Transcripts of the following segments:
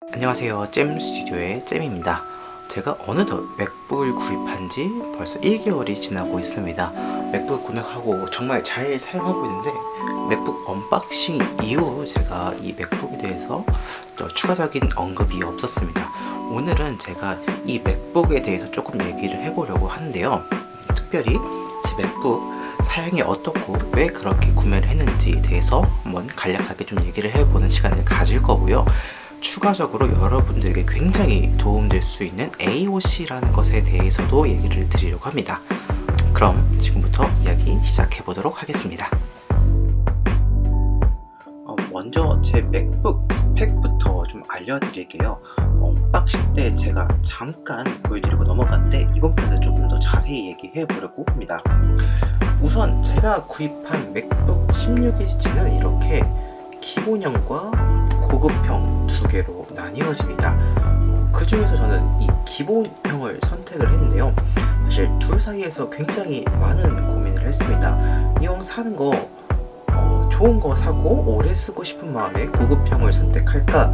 안녕하세요. 잼 스튜디오의 잼입니다. 제가 어느덧 맥북을 구입한 지 벌써 1개월이 지나고 있습니다. 맥북 구매하고 정말 잘 사용하고 있는데 맥북 언박싱 이후 제가 이 맥북에 대해서 추가적인 언급이 없었습니다. 오늘은 제가 이 맥북에 대해서 조금 얘기를 해보려고 하는데요. 특별히 제 맥북 사양이 어떻고 왜 그렇게 구매를 했는지에 대해서 한번 간략하게 좀 얘기를 해보는 시간을 가질 거고요. 추가적으로 여러분들에게 굉장히 도움될 수 있는 AOC라는 것에 대해서도 얘기를 드리려고 합니다. 그럼 지금부터 이야기 시작해 보도록 하겠습니다. 먼저 제 맥북 스펙부터 좀 알려드릴게요. 언박싱 때 제가 잠깐 보여드리고 넘어갔는데 이번 편에 조금 더 자세히 얘기해 보려고 합니다. 우선 제가 구입한 맥북 16인치는 이렇게 기본형과 고급형 두 개로 나뉘어집니다. 그 중에서 저는 이 기본형을 선택을 했는데요. 사실 둘 사이에서 굉장히 많은 고민을 했습니다. 이왕 사는 거 좋은 거 사고 오래 쓰고 싶은 마음에 고급형을 선택할까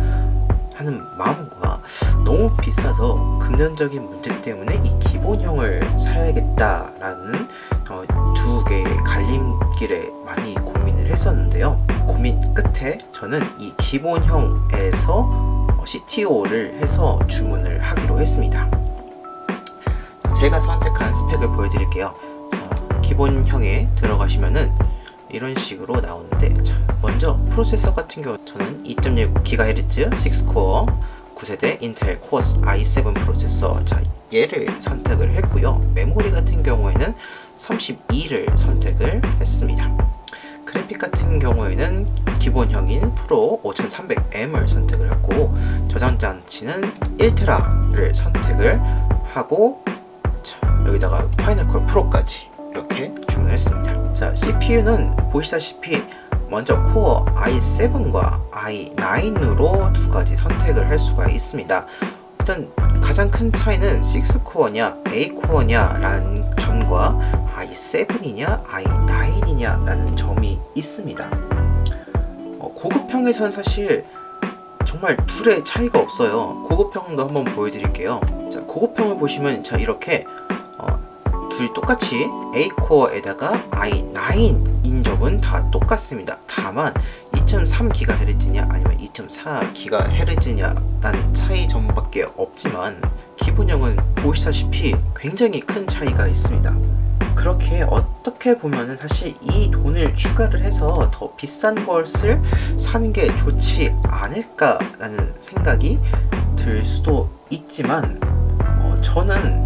하는 마음과 너무 비싸서 금전적인 문제 때문에 이 기본형을 사야겠다라는 두 개의 갈림길에 많이 고민을 했었는데요. 고민 끝에 저는 이 기본형에서 CTO를 해서 주문을 하기로 했습니다. 제가 선택한 스펙을 보여드릴게요. 자, 기본형에 들어가시면은 이런 식으로 나오는데, 자, 먼저 프로세서 같은 경우 저는 2.6GHz 6코어 9세대 인텔 코어 i7 프로세서, 자, 얘를 선택을 했고요. 메모리 같은 경우에는 32를 선택을 했습니다. 그래픽 같은 경우에는 기본형인 프로 5300M을 선택을 했고, 저장 장치는 1TB를 선택을 하고, 자, 여기다가 파이널 컷 프로까지 이렇게 주문했습니다. 자, CPU는 보시다시피 먼저 코어 i7과 i9으로 두 가지 선택을 할 수가 있습니다. 일단 가장 큰 차이는 6코어냐 8코어냐 라는 점과 i7이냐 i9이냐 라는 점이 있습니다. 고급형에서는 사실 정말 둘의 차이가 없어요. 고급형도 한번 보여드릴게요. 자, 고급형을 보시면 자, 이렇게 둘이 똑같이 8코어에다가 i9인 점은 다 똑같습니다. 다만 2.3GHz냐 아니면 2.4GHz냐 라는 차이 점밖에 없지만 기본형은 보시다시피 굉장히 큰 차이가 있습니다. 그렇게 어떻게 보면은 사실 이 돈을 추가를 해서 더 비싼 것을 사는 게 좋지 않을까라는 생각이 들 수도 있지만 저는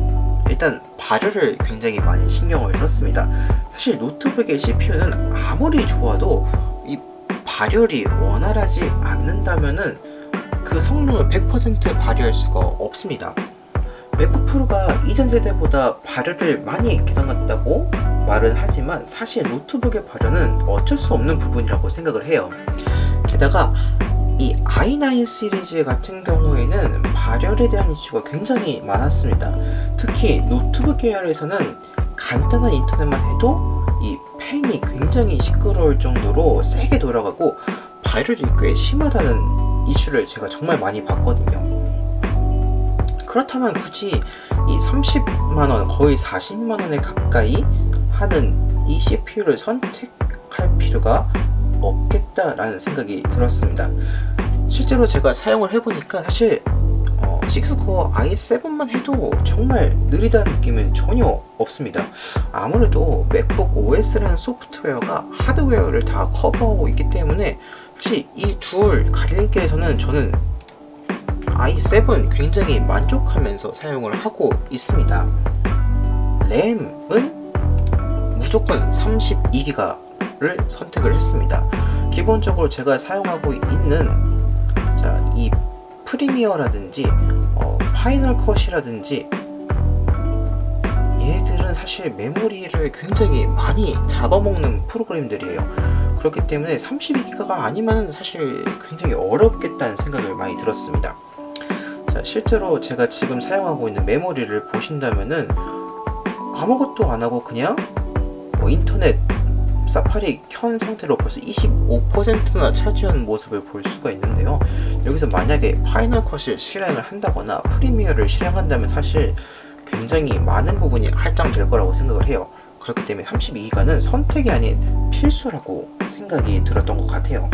일단 발열을 굉장히 많이 신경을 썼습니다. 사실 노트북의 CPU는 아무리 좋아도 이 발열이 원활하지 않는다면은 그 성능을 100% 발휘할 수가 없습니다. 맥북 프로가 이전 세대보다 발열을 많이 개선했다고 말은 하지만 사실 노트북의 발열은 어쩔 수 없는 부분이라고 생각을 해요. 게다가 이 i9 시리즈 같은 경우에는 발열에 대한 이슈가 굉장히 많았습니다. 특히 노트북 계열에서는 간단한 인터넷만 해도 이 팬이 굉장히 시끄러울 정도로 세게 돌아가고 발열이 꽤 심하다는 이슈를 제가 정말 많이 봤거든요. 그렇다면 굳이 이 30만원 거의 40만원에 가까이 하는 이 CPU를 선택할 필요가 없겠다라는 생각이 들었습니다. 실제로 제가 사용을 해보니까 사실 6코어 i7만 해도 정말 느리다는 느낌은 전혀 없습니다. 아무래도 맥북 OS라는 소프트웨어가 하드웨어를 다 커버하고 있기 때문에 사실 이 둘 갈림길에서는 저는 i7 굉장히 만족하면서 사용을 하고 있습니다. 램은 무조건 32기가를 선택을 했습니다. 기본적으로 제가 사용하고 있는 이 프리미어라든지 파이널 컷이라든지 얘들은 사실 메모리를 굉장히 많이 잡아먹는 프로그램들이에요. 그렇기 때문에 32기가가 아니면 사실 굉장히 어렵겠다는 생각을 많이 들었습니다. 자, 실제로 제가 지금 사용하고 있는 메모리를 보신다면은 아무것도 안 하고 그냥 인터넷 사파리 켠 상태로 벌써 25%나 차지한 모습을 볼 수가 있는데요. 여기서 만약에 파이널 컷을 실행을 한다거나 프리미어를 실행한다면 사실 굉장히 많은 부분이 할당될 거라고 생각을 해요. 그렇기 때문에 32기가는 선택이 아닌 필수라고 생각이 들었던 것 같아요.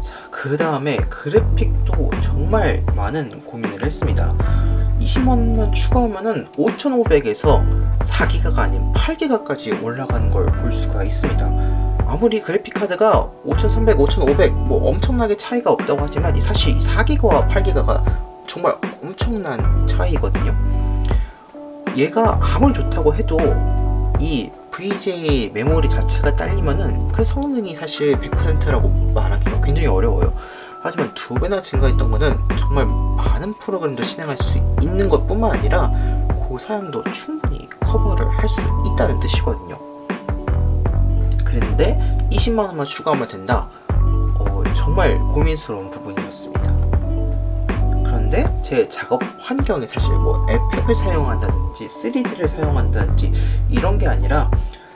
자, 그 다음에 그래픽도 정말 많은 고민을 했습니다. 20만원만 추가하면은 5500에서 4기가가 아닌 8기가까지 올라가는 걸 볼 수가 있습니다. 아무리 그래픽카드가 5300, 5500 뭐 엄청나게 차이가 없다고 하지만 사실 4기가와 8기가가 정말 엄청난 차이거든요. 얘가 아무리 좋다고 해도 이 VGA 메모리 자체가 딸리면은 그 성능이 사실 100%라고 말하기가 굉장히 어려워요. 하지만 2배나 증가했던 거는 정말 많은 프로그램도 실행할 수 있는 것 뿐만 아니라 그 사양도 충분히 커버를 할 수 있다는 뜻이거든요. 그런데 20만원만 추가하면 된다? 정말 고민스러운 부분이었습니다. 그런데 제 작업 환경에 사실 뭐 에펙을 사용한다든지 3D를 사용한다든지 이런 게 아니라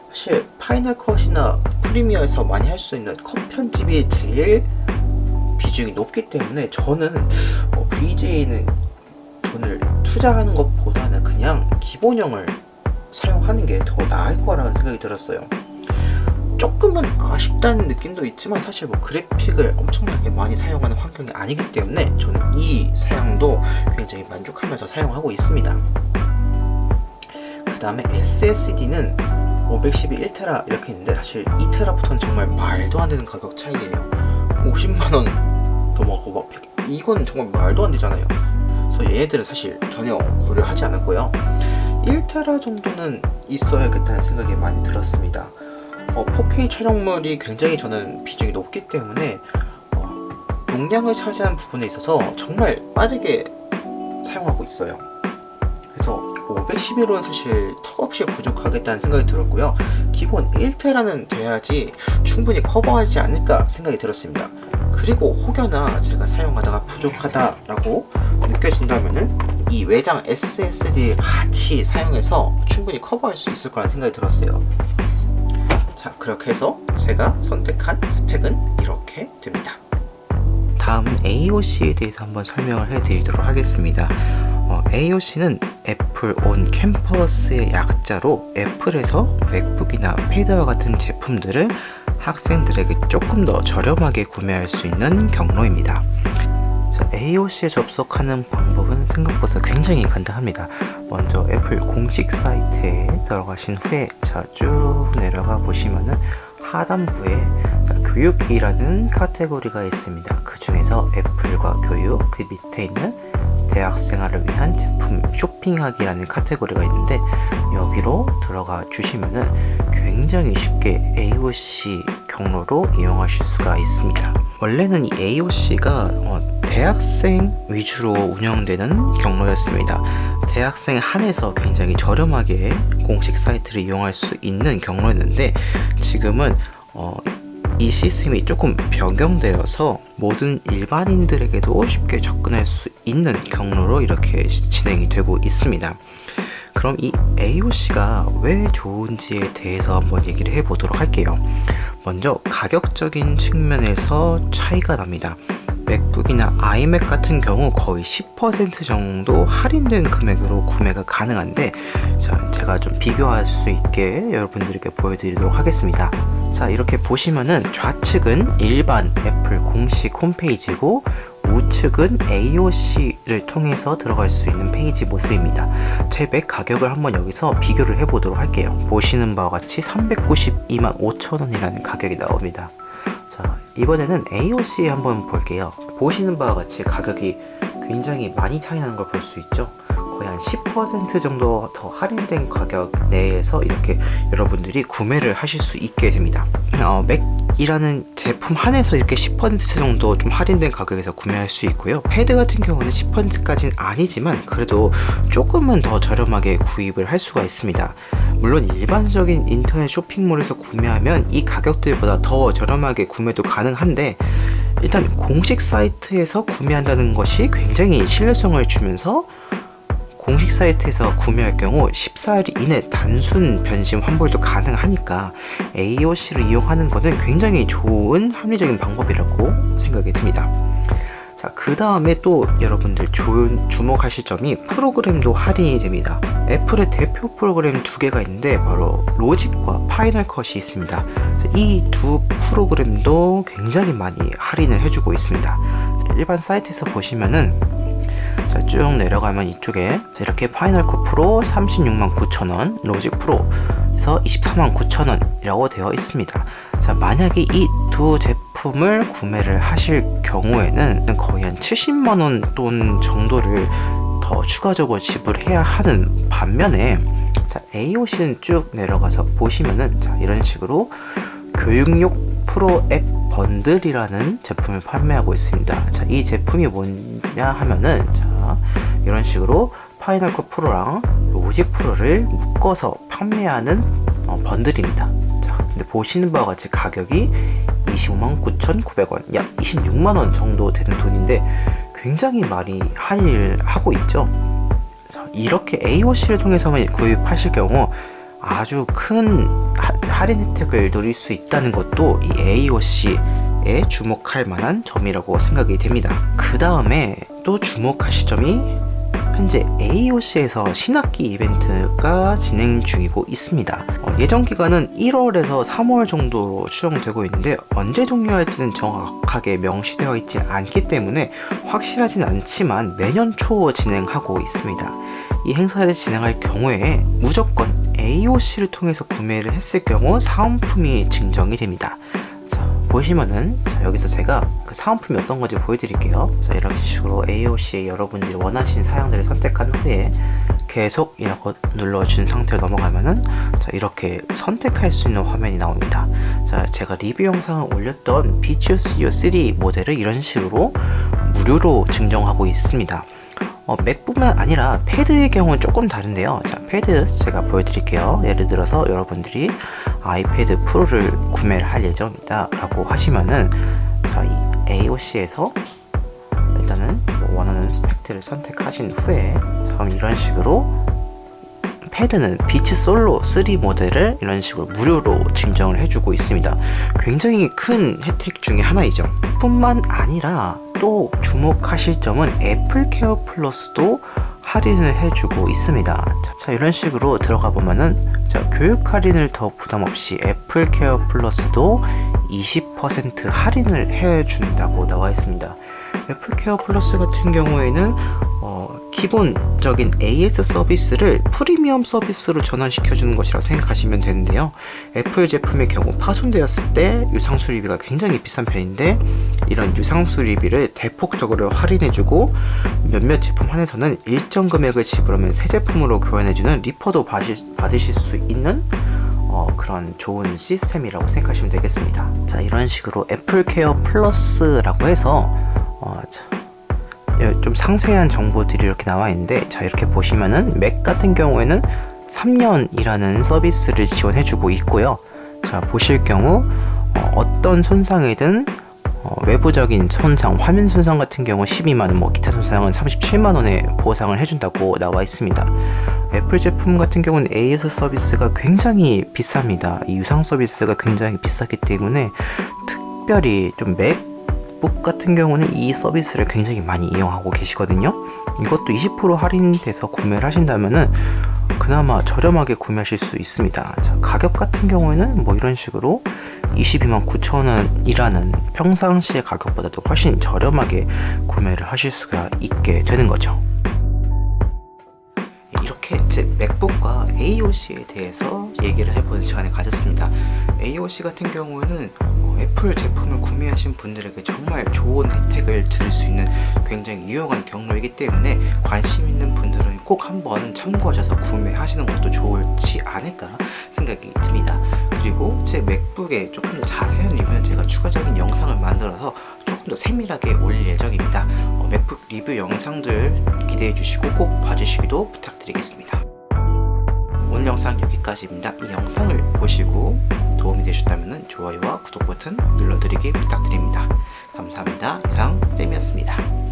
사실 파이널 컷이나 프리미어에서 많이 할 수 있는 컷 편집이 제일 비중이 높기 때문에 저는 VJ는 돈을 투자하는 것보다는 그냥 기본형을 사용하는 게 더 나을 거라는 생각이 들었어요. 조금은 아쉽다는 느낌도 있지만 사실 뭐 그래픽을 엄청나게 많이 사용하는 환경이 아니기 때문에 저는 이 사양도 굉장히 만족하면서 사용하고 있습니다. 그 다음에 SSD는 512 1테라 이렇게 있는데 사실 2테라부터는 정말 말도 안 되는 가격 차이예요. 50만원 넘어가고 막 이건 정말 말도 안 되잖아요. 그래서 얘네들은 사실 전혀 고려하지 않았고요. 1테라 정도는 있어야겠다는 생각이 많이 들었습니다. 4K 촬영물이 굉장히 저는 비중이 높기 때문에 용량을 차지한 부분에 있어서 정말 빠르게 사용하고 있어요. 그래서 511호는 사실 턱없이 부족하겠다는 생각이 들었고요. 기본 1테라는 돼야지 충분히 커버하지 않을까 생각이 들었습니다. 그리고 혹여나 제가 사용하다가 부족하다라고 느껴진다면은 이 외장 SSD 같이 사용해서 충분히 커버할 수 있을 거라는 생각이 들었어요. 자, 그렇게 해서 제가 선택한 스펙은 이렇게 됩니다. 다음은 AOC에 대해서 한번 설명을 해드리도록 하겠습니다. AOC는 애플 온 캠퍼스의 약자로 애플에서 맥북이나 패드와 같은 제품들을 학생들에게 조금 더 저렴하게 구매할 수 있는 경로입니다. AOC에 접속하는 방법은 생각보다 굉장히 간단합니다. 먼저 애플 공식 사이트에 들어가신 후에 쭉 내려가 보시면은 하단부에 교육이라는 카테고리가 있습니다. 그 중에서 애플과 교육, 그 밑에 있는 대학생활을 위한 제품 쇼핑하기라는 카테고리가 있는데 여기로 들어가 주시면은 굉장히 쉽게 AOC 경로로 이용하실 수가 있습니다. 원래는 이 AOC가 대학생 위주로 운영되는 경로였습니다. 대학생 한해서 굉장히 저렴하게 공식 사이트를 이용할 수 있는 경로였는데 지금은 이 시스템이 조금 변경되어서 모든 일반인들에게도 쉽게 접근할 수 있는 경로로 이렇게 진행이 되고 있습니다. 그럼 이 AOC가 왜 좋은지에 대해서 한번 얘기를 해보도록 할게요. 먼저 가격적인 측면에서 차이가 납니다. 맥북이나 아이맥 같은 경우 거의 10% 정도 할인된 금액으로 구매가 가능한데 자, 제가 좀 비교할 수 있게 여러분들에게 보여드리도록 하겠습니다. 자, 이렇게 보시면은 좌측은 일반 애플 공식 홈페이지고 우측은 AOC를 통해서 들어갈 수 있는 페이지 모습입니다. 제 맥 가격을 한번 여기서 비교를 해보도록 할게요. 보시는 바와 같이 392만 5천원이라는 가격이 나옵니다. 자, 이번에는 AOC 한번 볼게요. 보시는 바와 같이 가격이 굉장히 많이 차이 나는 걸 볼 수 있죠. 거의 한 10% 정도 더 할인된 가격 내에서 이렇게 여러분들이 구매를 하실 수 있게 됩니다. 맥이라는 제품 한해서 이렇게 10% 정도 좀 할인된 가격에서 구매할 수 있고요. 패드 같은 경우는 10%까지는 아니지만 그래도 조금은 더 저렴하게 구입을 할 수가 있습니다. 물론 일반적인 인터넷 쇼핑몰에서 구매하면 이 가격들보다 더 저렴하게 구매도 가능한데 일단 공식 사이트에서 구매한다는 것이 굉장히 신뢰성을 주면서 공식 사이트에서 구매할 경우 14일 이내 단순 변심 환불도 가능하니까 AOC를 이용하는 것은 굉장히 좋은 합리적인 방법이라고 생각이 듭니다. 자, 그 다음에 또 여러분들 주목하실 점이 프로그램도 할인이 됩니다. 애플의 대표 프로그램 두 개가 있는데 바로 로직과 파이널 컷이 있습니다. 이 두 프로그램도 굉장히 많이 할인을 해주고 있습니다. 일반 사이트에서 보시면은 자, 쭉 내려가면 이쪽에 이렇게 파이널 컷 프로 369,000원, 로직 프로에서 249,000원이라고 되어 있습니다. 자, 만약에 이 두 제품을 구매를 하실 경우에는 거의 한 70만원 돈 정도를 더 추가적으로 지불해야 하는 반면에 자, AOC는 쭉 내려가서 보시면은 자, 이런 식으로 교육용 프로 앱 번들이라는 제품을 판매하고 있습니다. 자, 이 제품이 뭐냐 하면은 자, 이런 식으로 파이널 컷 프로랑 로직 프로를 묶어서 판매하는 번들입니다. 자, 근데 보시는 바와 같이 가격이 259,900원, 약 26만원 정도 되는 돈인데 굉장히 많이 할인을 하고 있죠. 자, 이렇게 AOC를 통해서만 구입하실 경우 아주 큰 할인 혜택을 누릴 수 있다는 것도 이 AOC에 주목할 만한 점이라고 생각이 됩니다. 그 다음에 또 주목하실 점이 현재 AOC에서 신학기 이벤트가 진행 중이고 있습니다. 예정 기간은 1월에서 3월 정도로 추정되고 있는데 언제 종료할지는 정확하게 명시되어 있지 않기 때문에 확실하진 않지만 매년 초 진행하고 있습니다. 이 행사를 진행할 경우에 무조건 AOC를 통해서 구매를 했을 경우 사은품이 증정이 됩니다. 자, 보시면은 자, 여기서 제가 그 사은품이 어떤 건지 보여드릴게요. 자, 이런 식으로 AOC에 여러분들이 원하시는 사양들을 선택한 후에 계속이라고 눌러준 상태로 넘어가면은 자, 이렇게 선택할 수 있는 화면이 나옵니다. 자, 제가 리뷰 영상을 올렸던 비추스유 3 모델을 이런 식으로 무료로 증정하고 있습니다. 맥뿐만 아니라 패드의 경우는 조금 다른데요. 자, 패드 제가 보여드릴게요. 예를 들어서 여러분들이 아이패드 프로를 구매를 할 예정이다 라고 하시면은 자, 이 AOC에서 일단은 원하는 스펙트를 선택하신 후에 자, 그럼 이런 식으로 패드는 비치 솔로 3 모델을 이런 식으로 무료로 증정을 해주고 있습니다. 굉장히 큰 혜택 중에 하나이죠. 뿐만 아니라 또 주목하실 점은 애플 케어 플러스도 할인을 해주고 있습니다. 자, 이런 식으로 들어가 보면은 자, 교육 할인을 더 부담 없이 애플 케어 플러스도 20% 할인을 해준다고 나와 있습니다. 애플 케어 플러스 같은 경우에는 기본적인 AS 서비스를 프리미엄 서비스로 전환시켜주는 것이라고 생각하시면 되는데요. 애플 제품의 경우 파손되었을 때 유상 수리비가 굉장히 비싼 편인데 이런 유상 수리비를 대폭적으로 할인해주고 몇몇 제품 한해서는 일정 금액을 지불하면 새 제품으로 교환해주는 리퍼도 받으실 수 있는 그런 좋은 시스템이라고 생각하시면 되겠습니다. 자, 이런 식으로 애플 케어 플러스라고 해서 좀 상세한 정보들이 이렇게 나와 있는데 자, 이렇게 보시면은 맥 같은 경우에는 3년이라는 서비스를 지원해주고 있고요. 자, 보실 경우 어떤 손상이든 외부적인 손상, 화면 손상 같은 경우 12만원, 뭐 기타 손상은 37만원에 보상을 해준다고 나와 있습니다. 애플 제품 같은 경우는 AS 서비스가 굉장히 비쌉니다. 이 유상 서비스가 굉장히 비싸기 때문에 특별히 좀 맥북 같은 경우는 이 서비스를 굉장히 많이 이용하고 계시거든요. 이것도 20% 할인돼서 구매를 하신다면은 그나마 저렴하게 구매하실 수 있습니다. 자, 가격 같은 경우에는 뭐 이런 식으로 229,000원이라는 평상시의 가격보다도 훨씬 저렴하게 구매를 하실 수가 있게 되는 거죠. 이렇게 제 맥북과 AOC에 대해서 얘기를 해보는 시간을 가졌습니다. AOC 같은 경우는 애플 제품을 구매하신 분들에게 정말 좋은 혜택을 드릴 수 있는 굉장히 유용한 경로이기 때문에 관심 있는 분들은 꼭 한번 참고하셔서 구매하시는 것도 좋을지 않을까 생각이 듭니다. 그리고 제 맥북에 조금 더 자세한 리뷰는 제가 추가적인 영상을 만들어서 조금 더 세밀하게 올릴 예정입니다. 맥북 리뷰 영상들 기대해 주시고 꼭 봐주시기도 부탁드리겠습니다. 오늘 영상 여기까지입니다. 이 영상을 보시고 도움이 되셨다면 좋아요와 구독 버튼 눌러드리기 부탁드립니다. 감사합니다. 이상 잼이었습니다.